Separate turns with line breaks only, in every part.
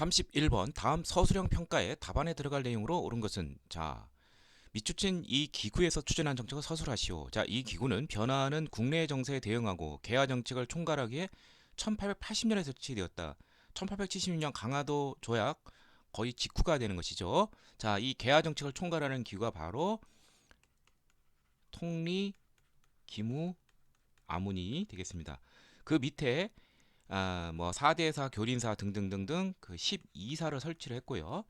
31번 다음 서술형 평가에 답안에 들어갈 내용으로 옳은 것은 밑줄친 이 기구에서 추진한 정책을 서술하시오. 이 기구는 변화하는 국내 정세에 대응하고 개화 정책을 총괄하기에 1880년에 설치되었다. 1876년 강화도 조약 거의 직후가 되는 것이죠. 이 개화 정책을 총괄하는 기구가 바로 통리, 기무, 아문이 되겠습니다. 그 밑에 뭐 4대사, 교린사 등등등등 그 12사를 설치를 했고요.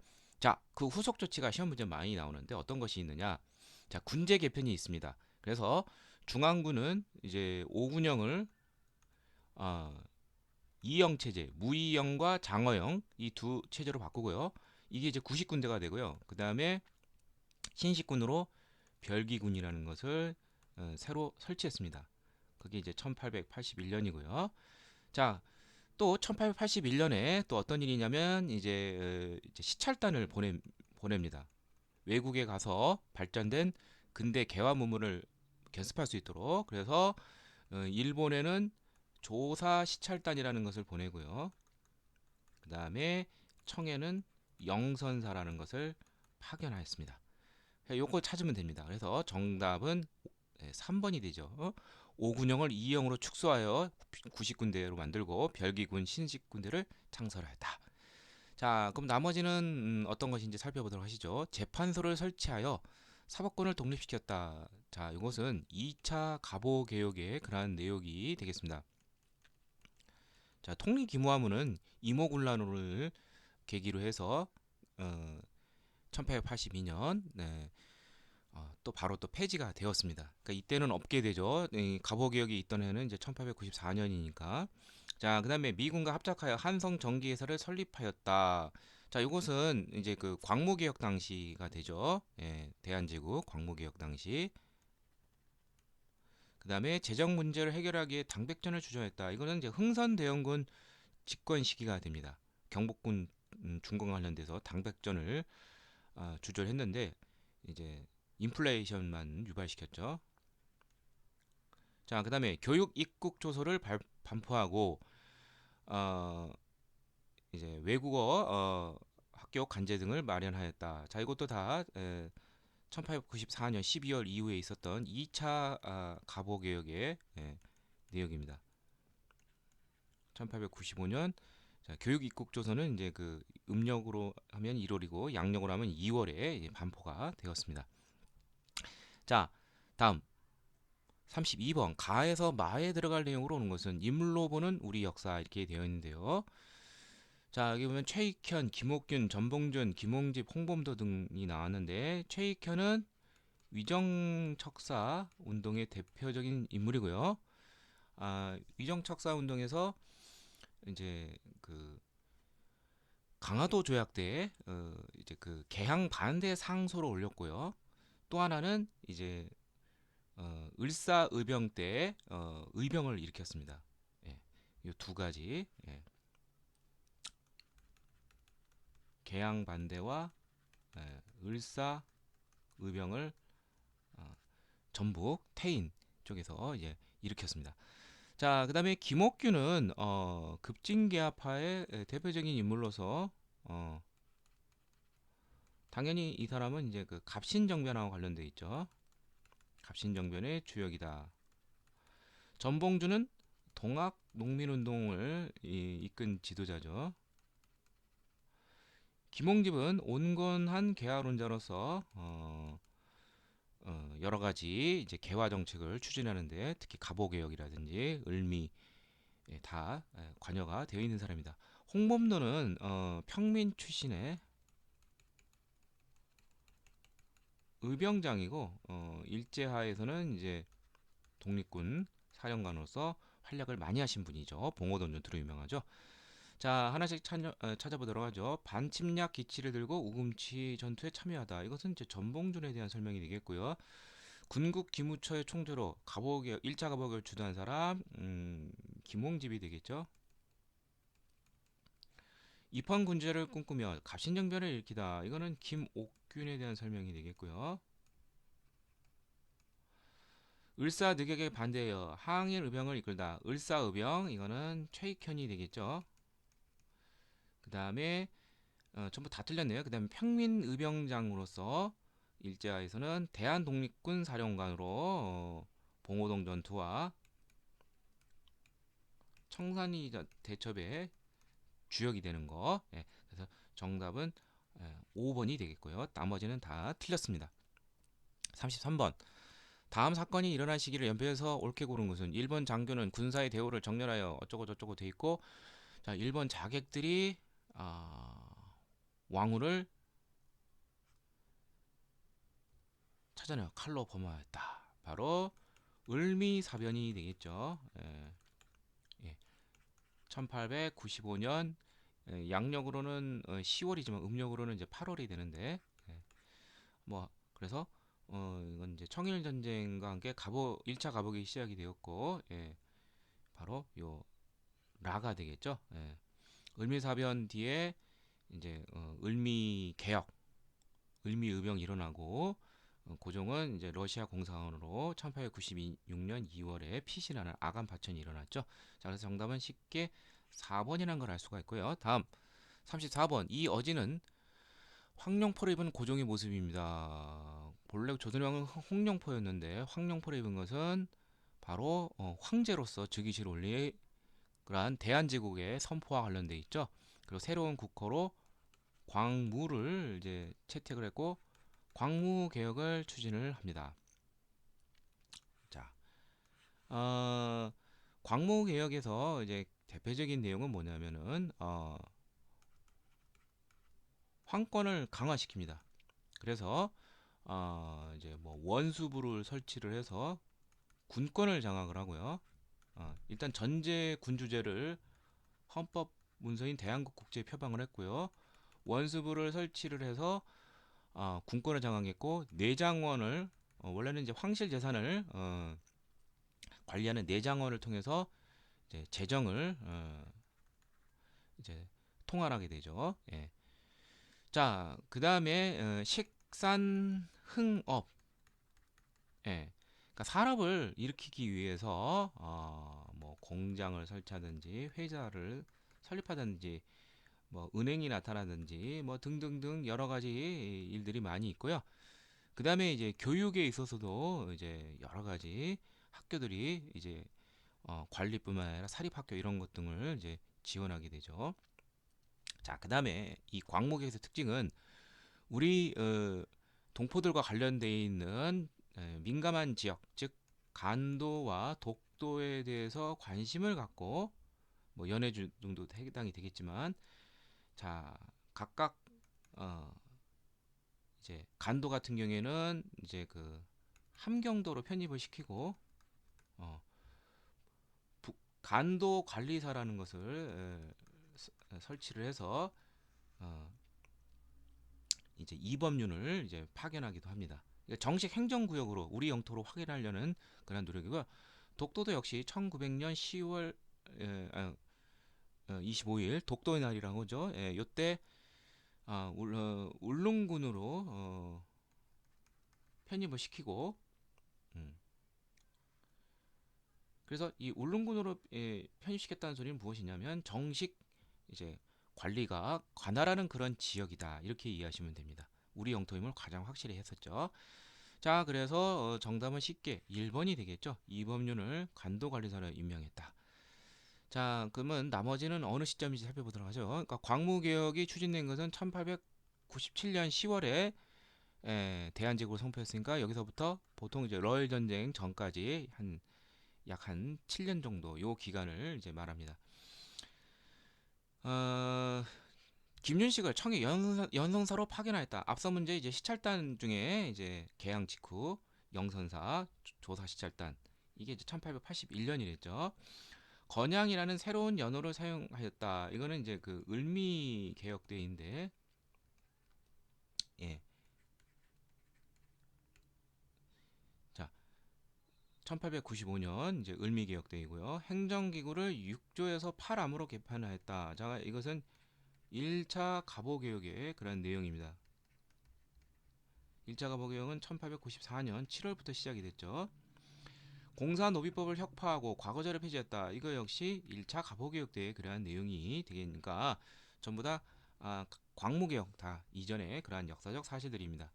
그 후속 조치가 시험 문제 많이 나오는데 어떤 것이 있느냐? 군제 개편이 있습니다. 그래서 중앙군은 이제 5군형을 이형 체제, 무이형과 장어형 이 두 체제로 바꾸고요. 이게 이제 구식군대가 되고요. 그 다음에 신식군으로 별기군이라는 것을 새로 설치했습니다. 그게 이제 1881년이고요. 자, 또 1881년에 또 어떤 일이냐면 이제 시찰단을 보냅니다. 외국에 가서 발전된 근대 개화 문물을 견습할 수 있도록. 그래서 일본에는 조사 시찰단이라는 것을 보내고요. 그 다음에 청해는 영선사라는 것을 파견하였습니다. 요거 찾으면 됩니다. 그래서 정답은 3번이 되죠. 5군형을 2형으로 축소하여 90군대로 만들고 별기군 신식군대를 창설하였다. 그럼 나머지는 어떤 것인지 살펴보도록 하시죠. 재판소를 설치하여 사법권을 독립시켰다. 이것은 2차 갑오개혁의 그러한 내용이 되겠습니다. 통리기무화문은 이모군란을 계기로 해서 1882년 또 바로 또 폐지가 되었습니다. 그러니까 이때는 없게 되죠. 갑오개혁이 있던 해는 이제 1894년이니까. 그다음에 미군과 합작하여 한성 전기회사를 설립하였다. 이것은 이제 그 광무개혁 당시가 되죠. 대한제국 광무개혁 당시. 그다음에 재정 문제를 해결하기에 당백전을 주저했다. 이거는 이제 흥선대원군 집권 시기가 됩니다. 경복군 중공 관련돼서 당백전을 주저했는데 이제 인플레이션만 유발시켰죠. 그다음에 교육 입국 조서를 반포하고 이제 외국어 학교 간제 등을 마련하였다. 이것도 다 1894년 12월 이후에 있었던 2차 갑오개혁의 내용입니다. 1895년 교육 입국 조서는 이제 그 음력으로 하면 1월이고 양력으로 하면 2월에 반포가 되었습니다. 다음 32번 가에서 마에 들어갈 내용으로 오는 것은 인물로 보는 우리 역사 이렇게 되어 있는데요. 여기 보면 최익현, 김옥균, 전봉준, 김홍집, 홍범도 등이 나왔는데 최익현은 위정척사 운동의 대표적인 인물이고요. 위정척사 운동에서 이제 그 강화도 조약 때 이제 그 개항 반대 상소를 올렸고요. 또 하나는 이제 을사의병 때 의병을 일으켰습니다. 이 두 가지 개항 반대와 을사의병을 전북 태인 쪽에서 이제 일으켰습니다. 그다음에 김옥균은 급진계합파의 대표적인 인물로서 당연히 이 사람은 이제 그 갑신정변하고 관련돼 있죠. 갑신정변의 주역이다. 전봉주는 동학 농민운동을 이끈 지도자죠. 김홍집은 온건한 개화론자로서 여러 가지 이제 개화 정책을 추진하는데 특히 갑오개혁이라든지 을미 다 관여가 되어 있는 사람이다. 홍범도는 평민 출신의 의병장이고 일제하에서는 이제 독립군 사령관으로서 활약을 많이 하신 분이죠. 봉오동 전투로 유명하죠. 하나씩 찾아보도록 하죠. 반침략 기치를 들고 우금치 전투에 참여하다. 이것은 이제 전봉준에 대한 설명이 되겠고요. 군국 기무처의 총재로 갑오개혁 1차 갑오개혁을 주도한 사람 김홍집이 되겠죠. 입헌군주제를 꿈꾸며 갑신정변을 일으키다. 이거는 김옥균에 대한 설명이 되겠고요. 을사늑역에 반대하여 항일 의병을 이끌다. 을사의병 이거는 최익현이 되겠죠. 그 다음에 전부 다 틀렸네요. 그다음에 평민의병장으로서 일제하에서는 대한독립군 사령관으로 봉오동 전투와 청산리 대첩의 주역이 되는 거. 예, 그래서 정답은 5번이 되겠고요. 나머지는 다 틀렸습니다. 33번. 다음 사건이 일어난 시기를 연표해서 옳게 고른 것은 1번 장교는 군사의 대우를 정렬하여 어쩌고 저쩌고 돼 있고, 자, 1번 자객들이 왕후를 찾아내어 칼로 범하였다. 바로 을미사변이 되겠죠. 예. 1895년 양력으로는 10월이지만 음력으로는 이제 8월이 되는데, 뭐 그래서 이건 이제 청일 전쟁과 함께 1차 갑오기 시작이 되었고, 바로 요 라가 되겠죠. 을미사변 뒤에 이제 을미 개혁, 을미 의병이 일어나고, 고종은 이제 러시아 공산으로 1896년 2월에 피신하는 아간 파천이 일어났죠. 자, 그래서 정답은 쉽게 4번이라는 걸 알 수가 있고요. 다음 34번. 이 어진은 황룡포를 입은 고종의 모습입니다. 본래 조선왕은 홍룡포였는데 황룡포를 입은 것은 바로 황제로서 즉위시를 올린 그러한 대한제국의 선포와 관련돼 있죠. 그리고 새로운 국호로 광무를 이제 채택을 했고 광무 개혁을 추진을 합니다. 자, 광무 개혁에서 이제 대표적인 내용은 뭐냐면은 황권을 강화시킵니다. 그래서 이제 뭐 원수부를 설치를 해서 군권을 장악을 하고요. 일단 전제 군주제를 헌법 문서인 대한국 국제에 표방을 했고요. 원수부를 설치를 해서 군권을 장악했고 내장원을 원래는 이제 황실 재산을 관리하는 내장원을 통해서 이제 재정을 이제 통할하게 되죠. 예. 자, 그 다음에 식산흥업. 예. 그러니까 산업을 일으키기 위해서 뭐 공장을 설치하든지 회사를 설립하든지 뭐 은행이 나타나든지 뭐 등등등 여러 가지 일들이 많이 있고요. 그 다음에 이제 교육에 있어서도 이제 여러 가지 학교들이 이제 관리뿐만 아니라 사립학교 이런 것 등을 이제 지원하게 되죠. 자, 그 다음에 이 광목에서 특징은 우리 동포들과 관련되어 있는 민감한 지역, 즉 간도와 독도에 대해서 관심을 갖고 뭐 연해주 등도 해당이 되겠지만, 자 각각 어 이제 간도 같은 경우에는 이제 그 함경도로 편입을 시키고 어 간도 관리사라는 것을 설치를 해서 어 이제 이범윤을 이제 파견하기도 합니다. 그러니까 정식 행정구역으로 우리 영토로 확인하려는 그런 노력이고요. 독도도 역시 1900년 10월 25일 독도의 날이라고 하죠. 요때 울릉군으로 편입을 시키고, 음. 그래서 이 울릉군으로 편입시켰다는 소리는 무엇이냐면 정식 이제 관리가 관할하는 그런 지역이다 이렇게 이해하시면 됩니다. 우리 영토임을 가장 확실히 했었죠. 자, 그래서 정답은 쉽게 1번이 되겠죠. 이범윤을 간도관리사로 임명했다. 자, 그러면 나머지는 어느 시점인지 살펴보도록 하죠. 그러니까 광무개혁이 추진된 것은 1897년 10월에 대한제국을 선포했으니까 여기서부터 보통 이제 러일 전쟁 전까지 약 한 7년 정도 요 기간을 이제 말합니다. 김윤식을 청해 연성사로 파견하였다. 앞서 문제 이제 시찰단 중에 이제 개항 직후 영선사 조사 시찰단, 이게 이제 1881년이랬죠. 건양이라는 새로운 연호를 사용하였다. 이거는 이제 그 을미 개혁대인데, 예. 자, 1895년 이제 을미 개혁대이고요. 행정기구를 6조에서 8암으로 개편하였다. 자, 이것은 1차 갑오개혁의 그런 내용입니다. 1차 갑오개혁은 1894년 7월부터 시작이 됐죠. 공사노비법을 혁파하고 과거제를 폐지했다. 이거 역시 1차 갑오개혁 때의 그러한 내용이 되니까 전부 다 광무개혁 다 이전의 그러한 역사적 사실들입니다.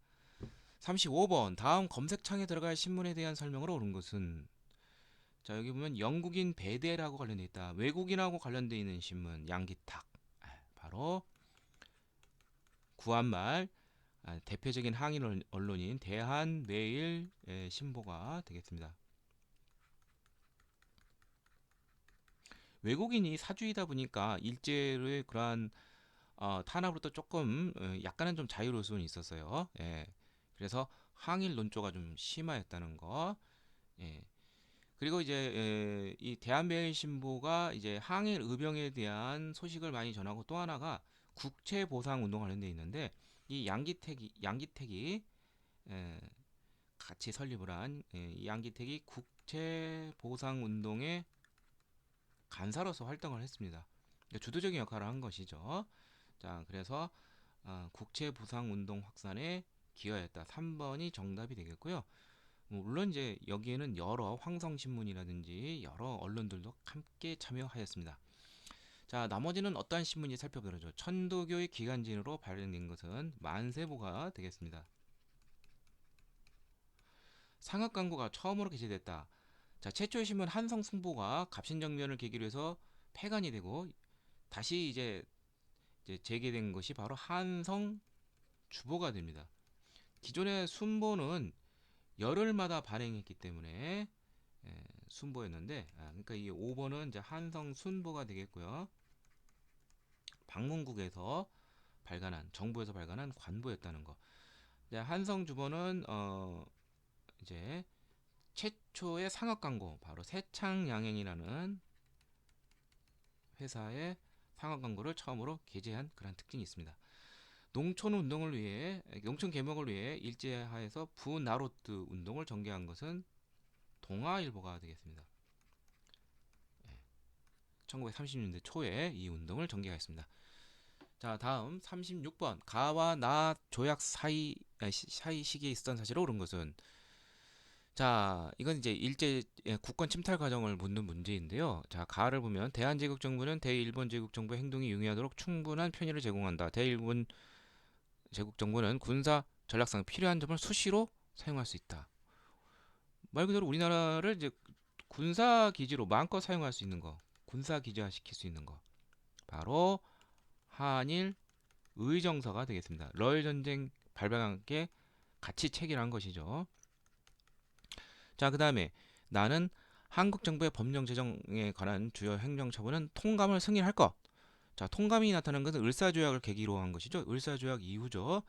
35번 다음 검색창에 들어갈 신문에 대한 설명으로 옳은 것은 자 여기 보면 영국인 베델하고 관련돼 있다. 외국인하고 관련돼 있는 신문 양기탁 바로 구한말 대표적인 항일 언론인 대한매일 신보가 되겠습니다. 외국인이 사주이다 보니까 일제의 그러한 탄압으로부터 조금 약간은 좀 자유로울 수는 있었어요. 예. 그래서 항일 논조가 좀 심화했다는 거. 예. 그리고 이제 이 대한매일신보가 이제 항일 의병에 대한 소식을 많이 전하고 또 하나가 국채보상 운동 관련돼 있는데 이 양기택이 같이 설립을 한 이 양기택이 국채보상 운동의 간사로서 활동을 했습니다. 그러니까 주도적인 역할을 한 것이죠. 자, 그래서 국채보상운동 확산에 기여했다. 3번이 정답이 되겠고요. 물론 이제 여기에는 여러 황성신문이라든지 여러 언론들도 함께 참여하였습니다. 자, 나머지는 어떠한 신문인지 살펴보도록 하죠. 천도교의 기간진으로 발행된 것은 만세보가 되겠습니다. 상업 광고가 처음으로 게재됐다. 자, 최초의 신문 한성승보가 갑신정변을 계기로 해서 폐간이 되고 다시 이제 재개된 것이 바로 한성 주보가 됩니다. 기존의 순보는 열흘마다 발행했기 때문에 순보였는데 그러니까 이 5번은 이제 한성 순보가 되겠고요. 방문국에서 발간한 정부에서 발간한 관보였다는 거. 이제 한성 주보는 이제 최초의 상업 광고 바로 세창양행이라는 회사의 상업 광고를 처음으로 게재한 그런 특징이 있습니다. 농촌 개혁을 위해 일제하에서 부나로트 운동을 전개한 것은 동아일보가 되겠습니다. 1930년대 초에 이 운동을 전개했습니다. 자, 다음 36번 가와 나 조약 사이 시기에 있었던 사실을 옳은 것은 자, 이건 이제 일제 국권 침탈 과정을 묻는 문제인데요. 자, 가를 보면 대한제국 정부는 대일본 제국 정부의 행동이 용이하도록 충분한 편의를 제공한다. 대일본 제국 정부는 군사 전략상 필요한 점을 수시로 사용할 수 있다. 말 그대로 우리나라를 이제 군사 기지로 마음껏 사용할 수 있는 거, 군사 기지화 시킬 수 있는 거, 바로 한일 의정서가 되겠습니다. 러일 전쟁 발발과 함께 같이 체결한 것이죠. 자, 그다음에 나는 한국 정부의 법령 제정에 관한 주요 행정처분은 통감을 승인할 것. 자, 통감이 나타난 것은 을사조약을 계기로 한 것이죠. 을사조약 이후죠.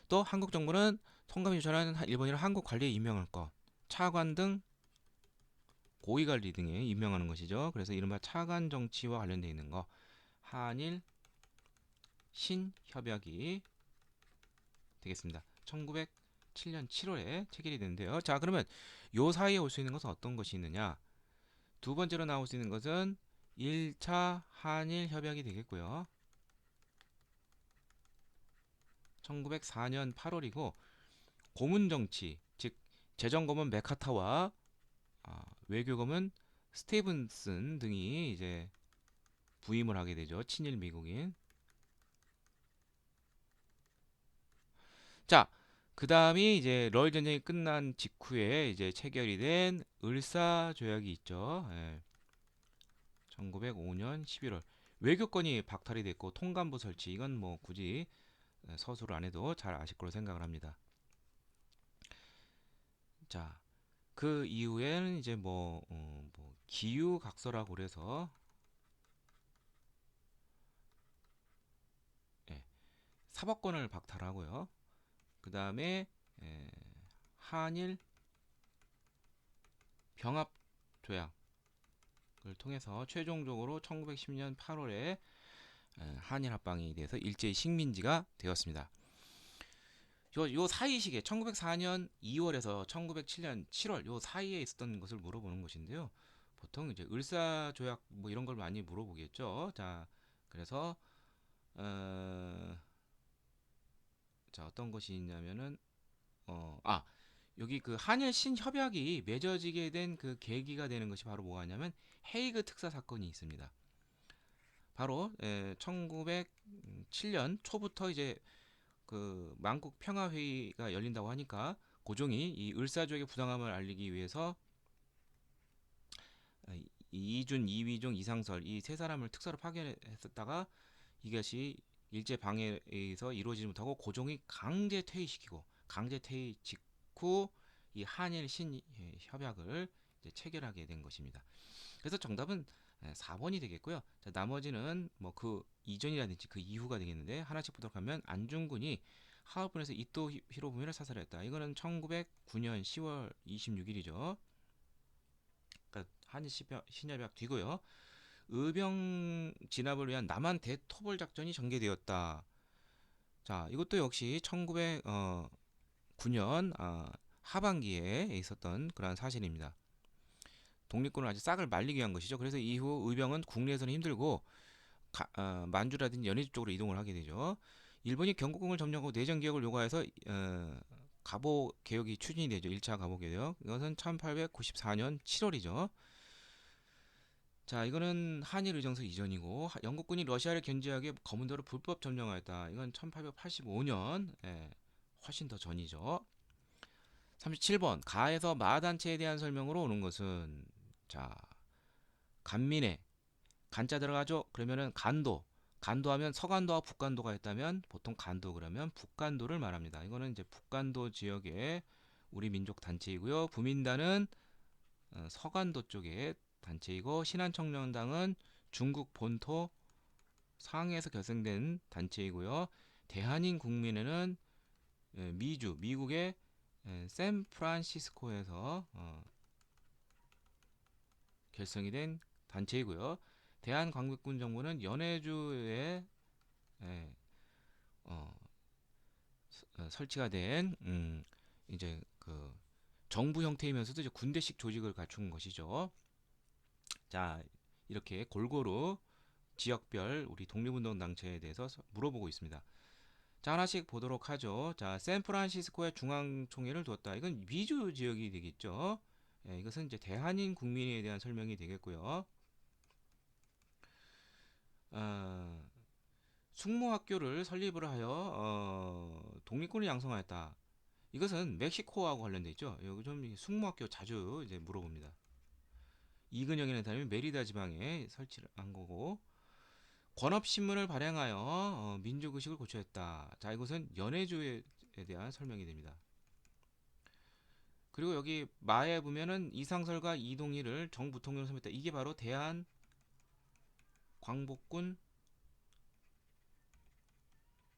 또 한국 정부는 통감이 유천한 일본이랑 한국 관리에 임명할 것. 차관 등 고위관리 등에 임명하는 것이죠. 그래서 이른바 차관 정치와 관련되어 있는 거. 한일 신협약이 되겠습니다. 1907년 7월에 체결이 되는데요. 자, 그러면 요 사이에 올 수 있는 것은 어떤 것이 있느냐? 두 번째로 나올 수 있는 것은 1차 한일 협약이 되겠고요. 1904년 8월이고 고문정치, 즉 재정고문 메카타와 외교고문 스테븐슨 등이 이제 부임을 하게 되죠. 친일 미국인. 자, 그 다음이 이제 러일 전쟁이 끝난 직후에 이제 체결이 된 을사 조약이 있죠. 1905년 11월. 외교권이 박탈이 됐고 통감부 설치 이건 뭐 굳이 서술을 안 해도 잘 아실 거로 생각을 합니다. 자, 그 이후에는 이제 뭐 기유각서라고 그래서 사법권을 박탈하고요. 그 다음에 한일 병합 조약을 통해서 최종적으로 1910년 8월에 한일 합방이 돼서 일제의 식민지가 되었습니다. 요 사이 시기에 1904년 2월에서 1907년 7월 요 사이에 있었던 것을 물어보는 것인데요. 보통 이제 을사 조약 뭐 이런 걸 많이 물어보겠죠. 자, 그래서 자 어떤 것이 있냐면은 여기 그 한일 신협약이 맺어지게 된 그 계기가 되는 것이 바로 뭐냐면 헤이그 특사 사건이 있습니다. 바로 1907년 초부터 이제 그 만국 평화 회의가 열린다고 하니까 고종이 이 을사조약의 부당함을 알리기 위해서 이준, 이위종, 이상설 이 세 사람을 특사로 파견했었다가 이것이 일제 방해에 의해서 이루어지지 못하고 고종이 강제 퇴위시키고 강제 퇴위 직후 이 한일 신협약을 이제 체결하게 된 것입니다. 그래서 정답은 4번이 되겠고요. 자, 나머지는 뭐 그 이전이라든지 그 이후가 되겠는데 하나씩 보도록 하면 안중근이 하얼빈에서 이토 히로부미를 사살했다. 이거는 1909년 10월 26일이죠. 그러니까 한일 신협약 뒤고요. 의병 진압을 위한 남한 대토벌 작전이 전개되었다. 자, 이것도 역시 1909년 하반기에 있었던 그러한 사실입니다. 독립군을 아주 싹을 말리기 위한 것이죠. 그래서 이후 의병은 국내에서는 힘들고 만주라든지 연해주 쪽으로 이동을 하게 되죠. 일본이 경복궁을 점령하고 내정 개혁을 요구해서 갑오 개혁이 추진이 되죠. 1차 갑오 개혁. 이것은 1894년 7월이죠. 자, 이거는 한일 의정서 이전이고 영국군이 러시아를 견제하기 위해 거문도를 불법 점령하였다. 이건 1885년, 훨씬 더 전이죠. 37번 가에서 마단체에 대한 설명으로 오는 것은 자, 간민해 간자 들어가죠. 그러면은 간도 간도하면 서간도와 북간도가 있다면 보통 간도 그러면 북간도를 말합니다. 이거는 이제 북간도 지역의 우리 민족 단체이고요. 부민단은 서간도 쪽의 단체이고 신한청년당은 중국 본토 상해에서 결성된 단체이고요. 대한인국민회는 미국의 샌프란시스코에서 결성이 된 단체이고요. 대한광복군 정부는 연해주에 예, 어, 설치가 된 이제 그 정부 형태이면서도 이제 군대식 조직을 갖춘 것이죠. 자, 이렇게 골고루 지역별 우리 독립운동 단체에 대해서 물어보고 있습니다. 자, 하나씩 보도록 하죠. 자, 샌프란시스코에 중앙총회를 두었다. 이건 미주 지역이 되겠죠. 이것은 이제 대한인 국민에 대한 설명이 되겠고요. 어, 숙모학교를 설립을 하여 독립군을 양성하였다. 이것은 멕시코하고 관련돼 있죠. 여기 좀 숙모학교 자주 이제 물어봅니다. 이근영이라는 사람이 메리다 지방에 설치를 한 거고 권업신문을 발행하여 민족의식을 고취했다. 자, 이것은 연해주에 대한 설명이 됩니다. 그리고 여기 마에 보면은 이상설과 이동희를 정부통령으로 섬겼다. 이게 바로 대한 광복군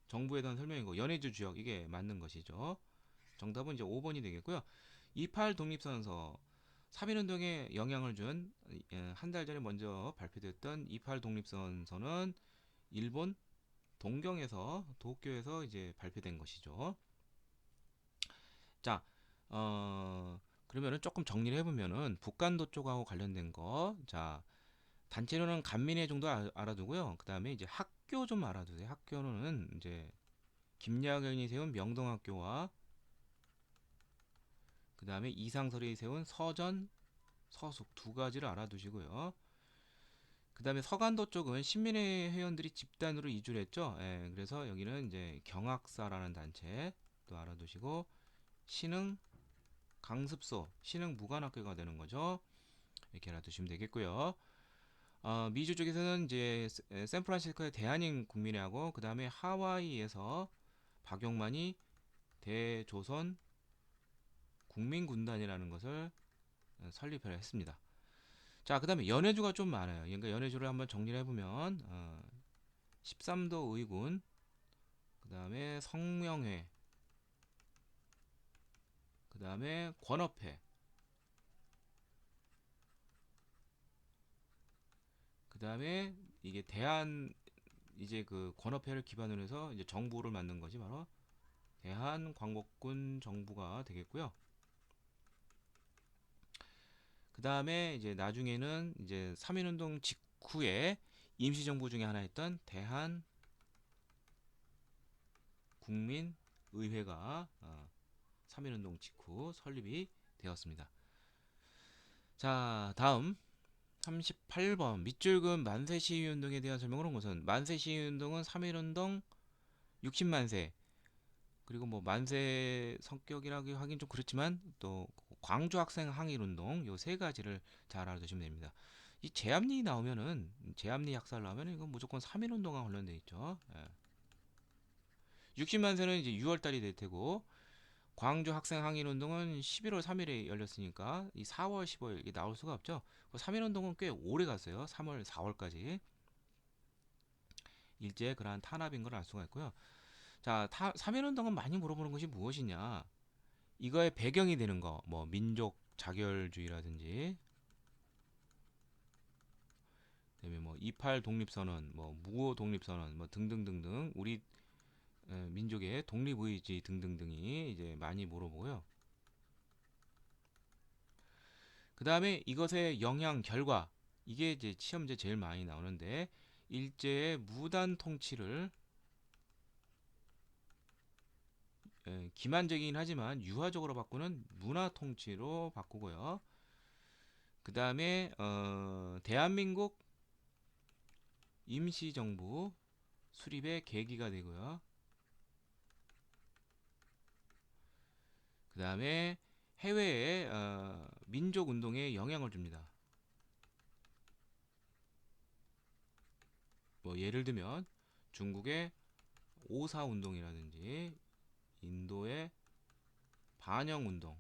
정부에 대한 설명이고 연해주 주역 이게 맞는 것이죠. 정답은 이제 5번이 되겠고요. 28 독립선언서 3.1운동에 영향을 준 한 달 전에 먼저 발표됐던 28 독립선언서는 일본 동경에서 도쿄에서 이제 발표된 것이죠. 자, 그러면은 조금 정리를 해보면은 북간도 쪽하고 관련된 거, 자 단체로는 간민회 정도 알아두고요. 그 다음에 이제 학교 좀 알아두세요. 학교는 이제 김야경이 세운 명동학교와 그 다음에 이상설이 세운 서전, 서숙 두 가지를 알아두시고요. 그 다음에 서간도 쪽은 신민회 회원들이 집단으로 이주를 했죠. 그래서 여기는 이제 경학사라는 단체 또 알아두시고 신흥 강습소, 신흥 무관학교가 되는 거죠. 이렇게 알아두시면 되겠고요. 미주 쪽에서는 이제 샌프란시스코의 대한인 국민회하고 그 다음에 하와이에서 박용만이 대조선 국민군단이라는 것을 설립을 했습니다. 자, 그 다음에 연해주가 좀 많아요. 그러니까 연해주를 한번 정리를 해보면 13도 의군, 그 다음에 성명회, 그 다음에 권업회, 그 다음에 이게 대한 이제 그 권업회를 기반으로 해서 이제 정부를 만든 것이 바로 대한광복군 정부가 되겠고요. 그 다음에 이제 나중에는 이제 3.1운동 직후에 임시정부 중에 하나였던 대한국민의회가 3.1운동 직후 설립이 되었습니다. 자, 다음 38번 밑줄금 만세 시위운동에 대한 설명을 한 것은 만세 시위운동은 3.1운동 60만세 그리고 뭐 만세 성격이라고 하긴 좀 그렇지만 또 광주 학생 항일운동 요 세 가지를 잘 알아두시면 됩니다. 이 제압리 나오면은 제압리 학살 나오면은 이건 무조건 3.1운동과 관련돼 있죠. 예. 60만세는 이제 6월달이 될 테고 광주 학생 항일운동은 11월 3일에 열렸으니까 이 4월 15일 이게 나올 수가 없죠. 3.1운동은 꽤 오래 갔어요. 3월 4월까지 일제 그러한 탄압인 걸 알 수가 있고요. 자, 3.1운동은 많이 물어보는 것이 무엇이냐? 이거의 배경이 되는 거, 뭐 민족 자결주의라든지, 그다음에 뭐28 독립선언, 뭐 무호 독립선언, 뭐 등등등등 우리 민족의 독립의지 등등등이 이제 많이 물어보고요. 그 다음에 이것의 영향 결과 이게 이제 시험제 제일 많이 나오는데 일제의 무단 통치를 기만적이긴 하지만 유화적으로 바꾸는 문화 통치로 바꾸고요. 그 다음에 대한민국 임시정부 수립의 계기가 되고요. 그 다음에 해외의 민족운동에 영향을 줍니다. 뭐 예를 들면 중국의 오사운동이라든지 인도의 반영운동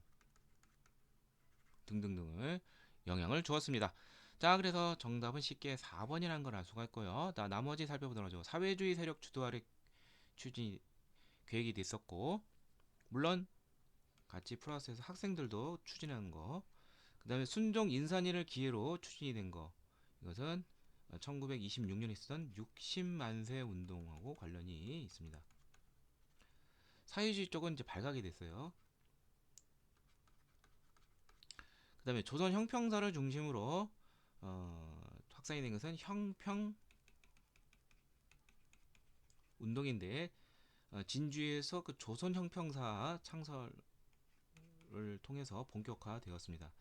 등등등을 영향을 주었습니다. 자, 그래서 정답은 쉽게 4번이라는 걸 알 수가 있고요. 자, 나머지 살펴보도록 하죠. 사회주의 세력 주도 아래 추진 계획이 됐었고 물론 같이 플러스해서 학생들도 추진하는 거. 그 다음에 순종 인산인을 기회로 추진이 된 거. 이것은 1926년에 있었던 60만세 운동하고 관련이 있습니다. 사회주의 쪽은 이제 발각이 됐어요. 그 다음에 조선 형평사를 중심으로 확산이 된 것은 형평 운동인데 진주에서 그 조선 형평사 창설을 통해서 본격화되었습니다.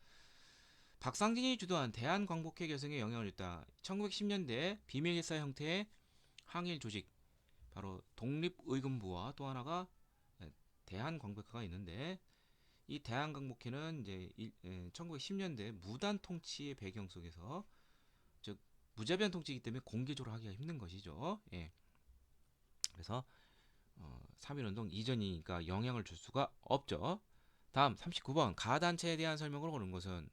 박상진이 주도한 대한광복회 결성에 영향을 줬다. 1910년대 비밀일사 형태의 항일 조직 바로 독립의금부와 또 하나가 대한광복회가 있는데 이 대한광복회는 이제 1910년대 무단 통치의 배경 속에서 즉 무자비한 통치이기 때문에 공개적으로 하기가 힘든 것이죠. 예. 그래서 3.1운동 이전이니까 영향을 줄 수가 없죠. 다음 39번 가단체에 대한 설명을 거는 것은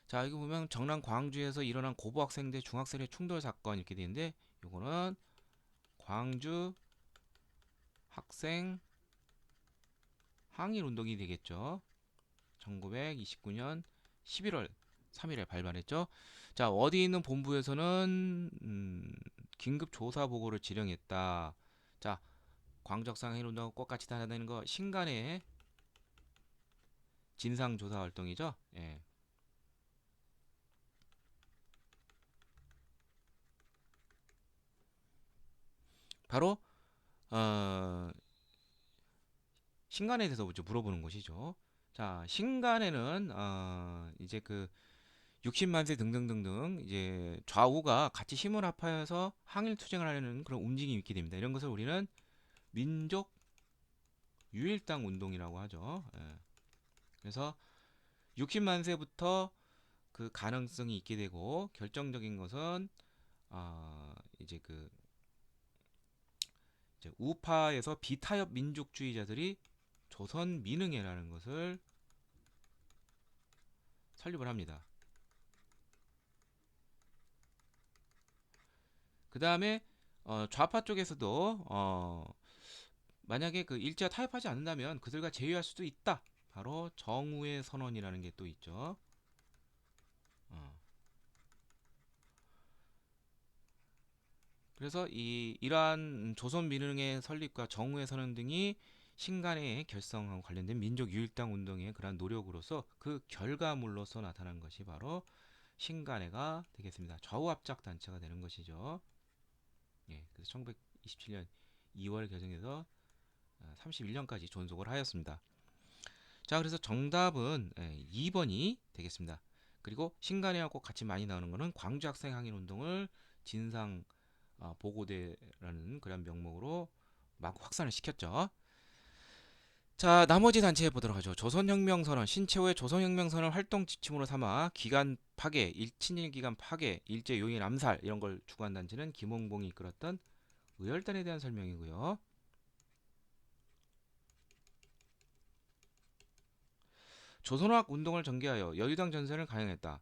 자 여기 보면 정남 광주에서 일어난 고부학생 대 중학생의 충돌 사건 이렇게 되는데 요거는 광주 학생 항일 운동이 되겠죠. 1929년 11월 3일에 발발했죠. 자 어디 있는 본부에서는 긴급 조사 보고를 지령했다. 자 광적상 해운동 꽃같이 다녀다니는 거 신간의 진상 조사 활동이죠. 예. 바로 어, 신간에 대해서 물어보는 것이죠. 자 신간에는 이제 그 60만세 등등등등 이제 좌우가 같이 힘을 합하여서 항일 투쟁을 하려는 그런 움직임이 있게 됩니다. 이런 것을 우리는 민족 유일당 운동이라고 하죠. 예. 그래서 60만세부터 그 가능성이 있게 되고 결정적인 것은 이제 그 이제 우파에서 비타협 민족주의자들이 조선 민흥회라는 것을 설립을 합니다. 그 다음에 좌파 쪽에서도 만약에 그 일제와 타협하지 않는다면 그들과 제휴할 수도 있다. 바로 정우의 선언이라는 게 또 있죠. 어. 그래서 이러한 조선민흥회 설립과 정우의 선언 등이 신간의 결성하고 관련된 민족 유일당 운동의 그러한 노력으로서 그 결과물로서 나타난 것이 바로 신간회가 되겠습니다. 좌우합작 단체가 되는 것이죠. 예, 그래서 1927년 2월 개정해서 31년까지 존속을 하였습니다. 자, 그래서 정답은 2번이 되겠습니다. 그리고 신간에하고 같이 많이 나오는 거는 광주 학생 항일 운동을 진상 보고대라는 그런 명목으로 막 확산을 시켰죠. 자, 나머지 단체 보도록 하죠. 조선혁명선언, 신채호의 조선혁명선언 활동 지침으로 삼아 기간 파괴, 친일 기간 파괴, 일제 요인 암살 이런 걸 주관한 단체는 김홍봉이 이끌었던 의열단에 대한 설명이고요. 조선학 운동을 전개하여 여유당 전선을 강행했다.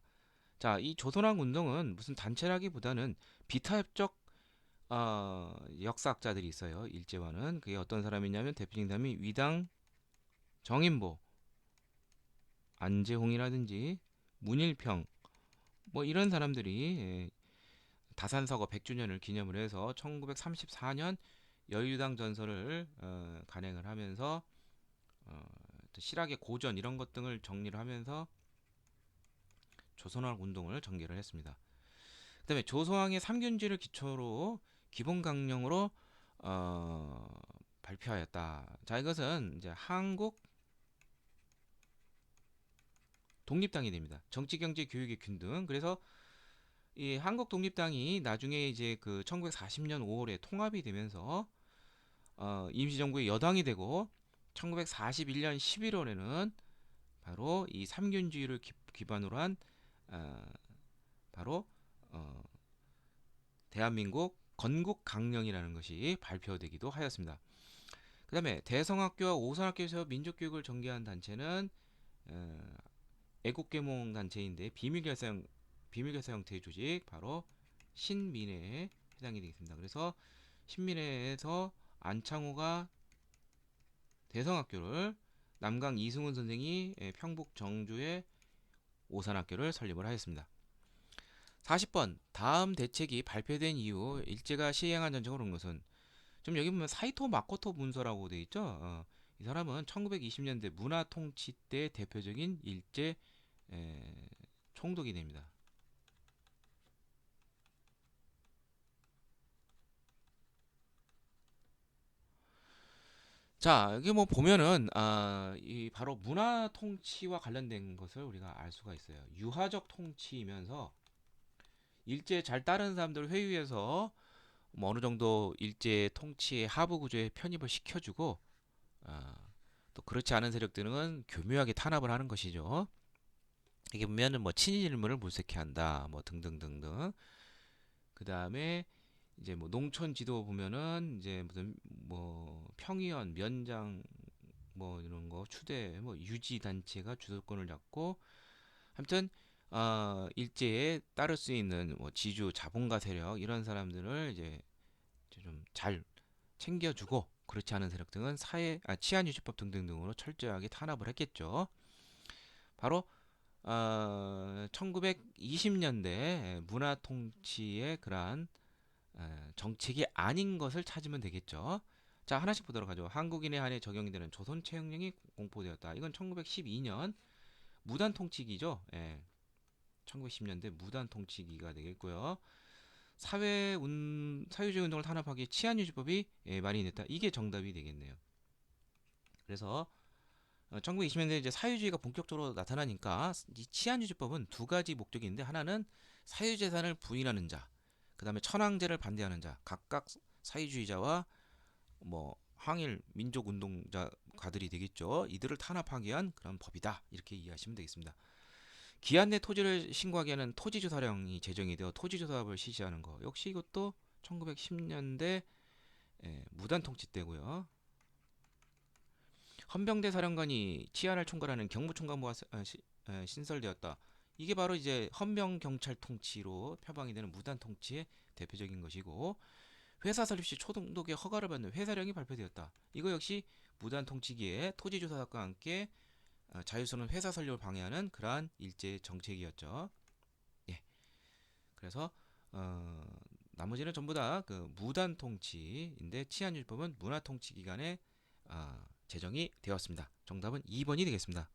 자, 이 조선학 운동은 무슨 단체라기보다는 비타협적 역사학자들이 있어요. 일제와는 그게 어떤 사람이냐면 대표적인 사람이 위당 정인보, 안재홍이라든지 문일평 뭐 이런 사람들이 다산서거 100주년을 기념을 해서 1934년 여유당 전설을 간행을 하면서 실학의 고전 이런 것 등을 정리를 하면서 조선학 운동을 전개를 했습니다. 그다음에 조소왕의 삼균제를 기초로 기본 강령으로 발표하였다. 자, 이것은 이제 한국 독립당이 됩니다. 정치, 경제, 교육의 균등. 그래서 이 한국 독립당이 나중에 이제 그 1940년 5월에 통합이 되면서 임시정부의 여당이 되고 1941년 11월에는 바로 이 삼균주의를 기반으로 한 바로 대한민국 건국 강령이라는 것이 발표되기도 하였습니다. 그 다음에 대성학교와 오선학교에서 민족교육을 전개한 단체는 애국계몽 단체인데 비밀결사 형태의 조직 바로 신민회에 해당이 되겠습니다. 그래서 신민회에서 안창호가 대성학교를 남강 이승훈 선생이 평북 정주의 오산학교를 설립을 하였습니다. 40번 다음 대책이 발표된 이후 일제가 시행한 전쟁을 온 것은 좀 여기 보면 사이토 마코토 문서라고 되어 있죠. 이 사람은 1920년대 문화 통치 때 대표적인 일제 총독이 됩니다. 자, 여기 뭐 보면은 이 바로 문화 통치와 관련된 것을 우리가 알 수가 있어요. 유화적 통치이면서 일제 잘 따르는 사람들 회유해서 뭐 어느 정도 일제 통치의 하부 구조에 편입을 시켜주고 아, 또 그렇지 않은 세력들은 교묘하게 탄압을 하는 것이죠. 이게 보면은 뭐 친일인물을 물색해 한다, 뭐 등등등등. 그 다음에 이제 뭐 농촌 지도 보면은 이제 무슨 뭐 평의원, 면장 뭐 이런 거 추대 뭐 유지 단체가 주도권을 잡고 아무튼 일제에 따를 수 있는 뭐 지주 자본가 세력 이런 사람들을 이제 좀 잘 챙겨주고 그렇지 않은 세력 등은 치안유지법 등등등으로 철저하게 탄압을 했겠죠. 바로 1920년대 문화 통치의 그러한 정책이 아닌 것을 찾으면 되겠죠. 자, 하나씩 보도록 하죠. 한국인에 한해 적용이 되는 조선채용령이 공포되었다. 이건 1912년 무단 통치기죠. 1910년대 무단 통치기가 되겠고요. 사회주의 운동을 탄압하기 치안유지법이 마련됐다. 이게 정답이 되겠네요. 그래서 1920년대 이제 사유주의가 본격적으로 나타나니까 이 치안유지법은 두 가지 목적이 있는데 하나는 사유재산을 부인하는 자, 그 다음에 천황제를 반대하는 자, 각각 사유주의자와 뭐 항일 민족운동자가들이 되겠죠. 이들을 탄압하기 위한 그런 법이다. 이렇게 이해하시면 되겠습니다. 기한 내 토지를 신고하게 하는 토지조사령이 제정이 되어 토지조사업을 실시하는 거. 역시 이것도 1910년대 무단 통치 때고요. 헌병대 사령관이 치안을 총괄하는 경무총괄부가 신설되었다. 이게 바로 이제 헌병 경찰 통치로 표방이 되는 무단 통치의 대표적인 것이고 회사 설립 시 초등록의 허가를 받는 회사령이 발표되었다. 이거 역시 무단 통치기에 토지조사과 함께 자유스러운 회사 설립을 방해하는 그러한 일제 정책이었죠. 예. 그래서 나머지는 전부 다 그 무단 통치인데 치안율법은 문화 통치 기간에 제정이 되었습니다. 정답은 2번이 되겠습니다.